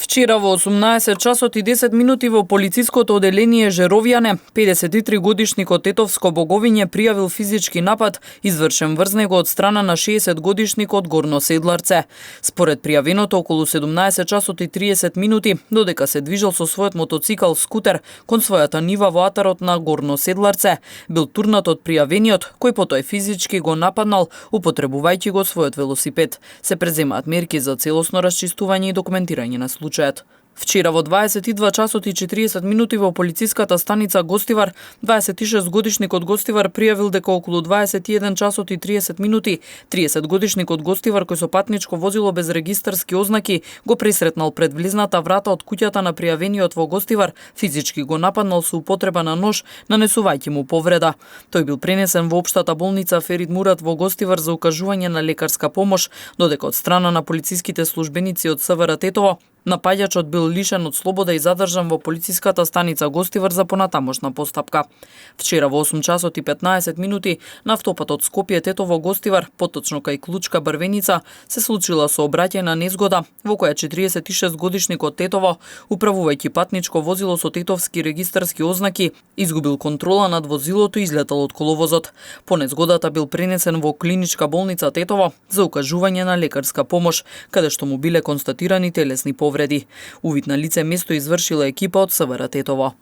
Вчера во 18 часот и 10 минути во полициското оделение Жеровјане, 53 годишникот Тетовско Боговиње пријавил физички напад извршен врз него од страна на 60 годишникот Горно Седларце. Според пријавеното околу 17 часот и 30 минути, додека се движел со својот мотоцикл скутер кон својата нива во атарот на Горно Седларце, бил турнат од пријавениот, кој потоа физички го нападнал употребувајќи го својот велосипед. Се преземаат мерки за целосно расчистување и документирање на случајот. Вчера во 22 часот и 40 минути во полициската станица Гостивар, 26 годишникот Гостивар пријавил дека околу 21 часот и 30 минути 30 годишникот Гостивар кој со патничко возило без регистарски ознаки го пресретнал пред влезната врата од куќата на пријавениот во Гостивар, физички го нападнал со употреба на нож, нанесувајќи му повреда. Тој бил пренесен во општата болница Ферид Мурат во Гостивар за укажување на лекарска помош, додека од страна на полициските службеници од СВР Тетово напаѓачот бил лишен од слобода и задржан во полициската станица Гостивар за понатамошна постапка. Вчера во 8 часот и 15 минути на автопатот Скопје Тетово Гостивар, поточно кај Клучка Брвеница, се случила сообраќајна незгода во која 46 годишникот Тетово, управувајќи патничко возило со тетовски регистарски ознаки, изгубил контрола над возилото и излетал од коловозот. По незгодата бил пренесен во клиничка болница Тетово за укажување на лекарска помош, каде што му биле констатирани телесни повреди. Увид на лице место извршила екипа од СВР Тетово.